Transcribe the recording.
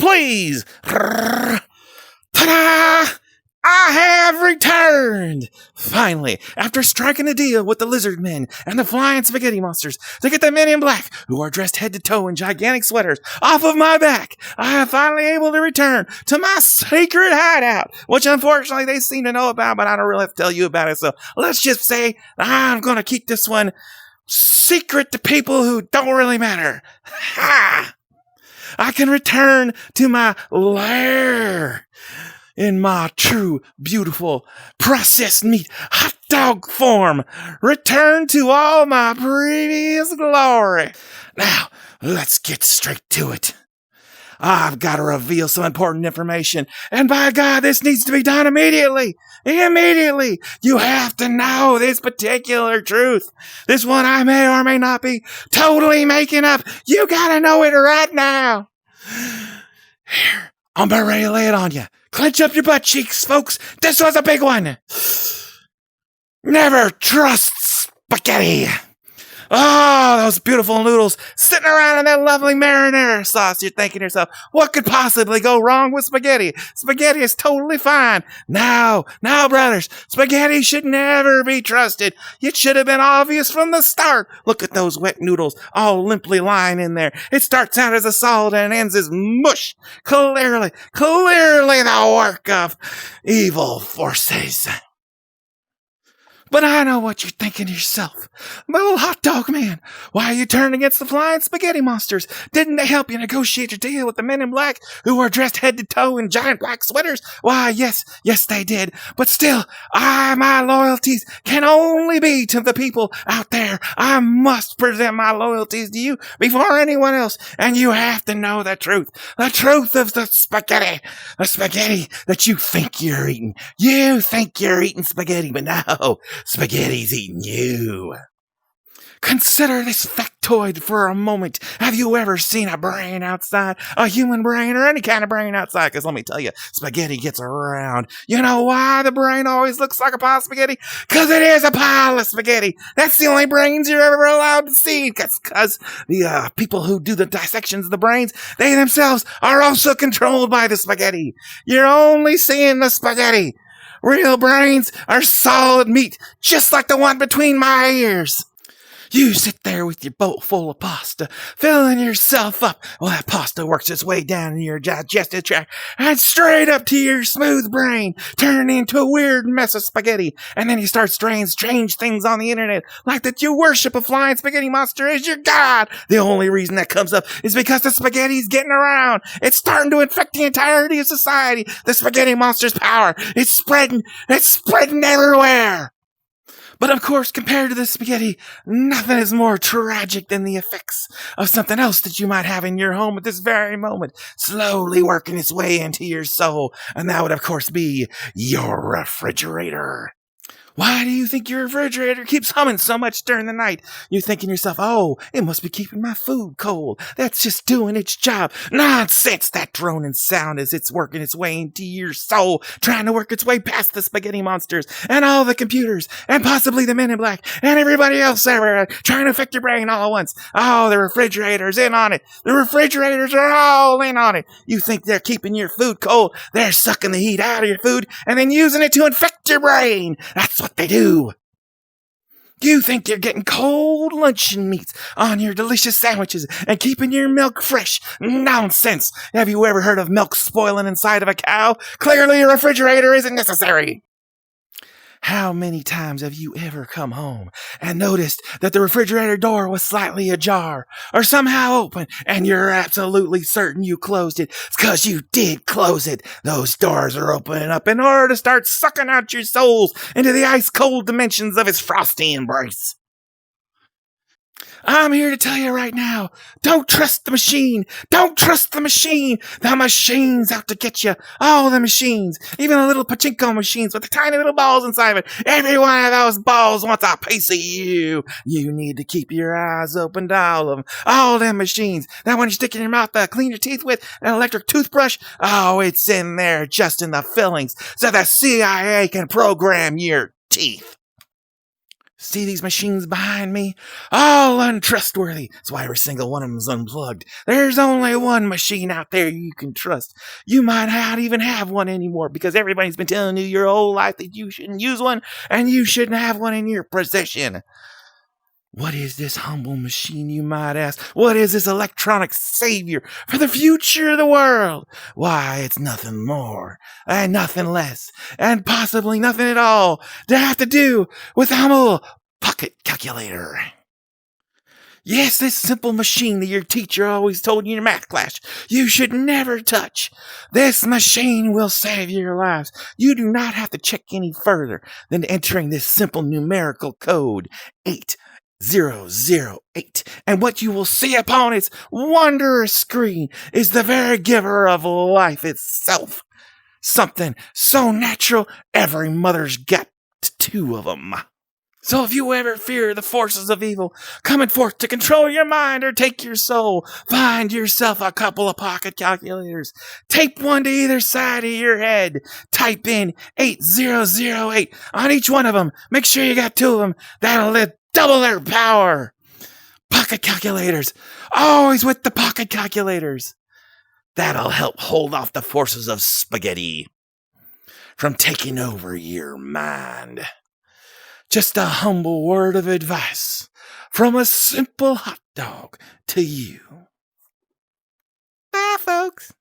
please. Ta-da! I have returned! Finally, after striking a deal with the lizard men and the flying spaghetti monsters to get the men in black, who are dressed head to toe in gigantic sweaters, off of my back, I am finally able to return to my secret hideout, which unfortunately they seem to know about, but I don't really have to tell you about it, so let's just say I'm gonna keep this one secret to people who don't really matter. Ha! I can return to my lair in my true, beautiful, processed meat hot dog form. Return to all my previous glory. Now, let's get straight to it. I've got to reveal some important information, and by God, this needs to be done immediately. Immediately. You have to know this particular truth. This one I may or may not be totally making up. You gotta know it right now. Here, I'm about ready to lay it on you. Clench up your butt cheeks, folks. This was a big one. Never trust spaghetti. Oh, those beautiful noodles sitting around in that lovely marinara sauce. You're thinking to yourself, what could possibly go wrong with spaghetti? Spaghetti is totally fine. Now, brothers, spaghetti should never be trusted. It should have been obvious from the start. Look at those wet noodles all limply lying in there. It starts out as a solid and ends as mush. Clearly the work of evil forces. But I know what you're thinking to yourself. Little hot dog man, why are you turned against the flying spaghetti monsters? Didn't they help you negotiate your deal with the men in black who were dressed head to toe in giant black sweaters? Why, yes, they did. But still, my loyalties can only be to the people out there. I must present my loyalties to you before anyone else. And you have to know the truth. The truth of the spaghetti. The spaghetti that you think you're eating. You think you're eating spaghetti, but no. Spaghetti's eating you. Consider this factoid for a moment. Have you ever seen a brain outside? A human brain or any kind of brain outside? Because let me tell you, spaghetti gets around. You know why the brain always looks like a pile of spaghetti? Because it is a pile of spaghetti. That's the only brains you're ever allowed to see. Because the people who do the dissections of the brains, they themselves are also controlled by the spaghetti. You're only seeing the spaghetti. Real brains are solid meat, just like the one between my ears. You sit there with your bowl full of pasta, filling yourself up while that pasta works its way down in your digestive tract and straight up to your smooth brain, turning into a weird mess of spaghetti. And then you start saying strange things on the internet, like that you worship a flying spaghetti monster as your god. The only reason that comes up is because the spaghetti's getting around. It's starting to infect the entirety of society. The spaghetti monster's power. It's spreading everywhere. But of course, compared to the spaghetti, nothing is more tragic than the effects of something else that you might have in your home at this very moment, slowly working its way into your soul. And that would, of course, be your refrigerator. Why do you think your refrigerator keeps humming so much during the night? You're thinking to yourself, oh, it must be keeping my food cold. That's just doing its job. Nonsense! That droning sound as it's working its way into your soul, trying to work its way past the spaghetti monsters and all the computers and possibly the men in black and everybody else everywhere, trying to affect your brain all at once. Oh, the refrigerator's in on it. The refrigerators are all in on it. You think they're keeping your food cold. They're sucking the heat out of your food and then using it to infect your brain. That's what they do. You think you're getting cold luncheon meats on your delicious sandwiches and keeping your milk fresh. Nonsense. Have you ever heard of milk spoiling inside of a cow? Clearly a refrigerator isn't necessary. How many times have you ever come home and noticed that the refrigerator door was slightly ajar or somehow open and you're absolutely certain you closed it? It's because you did close it. Those doors are opening up in order to start sucking out your souls into the ice-cold dimensions of its frosty embrace. I'm here to tell you right now, don't trust the machine. Don't trust the machine. The machine's out to get you. All the machines, even the little pachinko machines with the tiny little balls inside of it. Every one of those balls wants a piece of you. You need to keep your eyes open to all of them. All them machines. That one you stick in your mouth to clean your teeth with, an electric toothbrush. Oh, it's in there just in the fillings so the CIA can program your teeth. See these machines behind me? All untrustworthy. That's why every single one of them is unplugged. There's only one machine out there you can trust. You might not even have one anymore because everybody's been telling you your whole life that you shouldn't use one and you shouldn't have one in your possession. What is this humble machine, you might ask? What is this electronic savior for the future of the world? Why, it's nothing more and nothing less and possibly nothing at all to have to do with a humble pocket calculator. Yes, this simple machine that your teacher always told you in your math class you should never touch. This machine will save your lives. You do not have to check any further than entering this simple numerical code 8008, and what you will see upon its wondrous screen is the very giver of life itself. Something so natural, every mother's got two of them. So if you ever fear the forces of evil coming forth to control your mind or take your soul, find yourself a couple of pocket calculators. Tape one to either side of your head. Type in 8008 on each one of them. Make sure you got two of them. That'll double their power. Pocket calculators. Always with the pocket calculators. That'll help hold off the forces of spaghetti from taking over your mind. Just a humble word of advice from a simple hot dog to you. Bye, folks.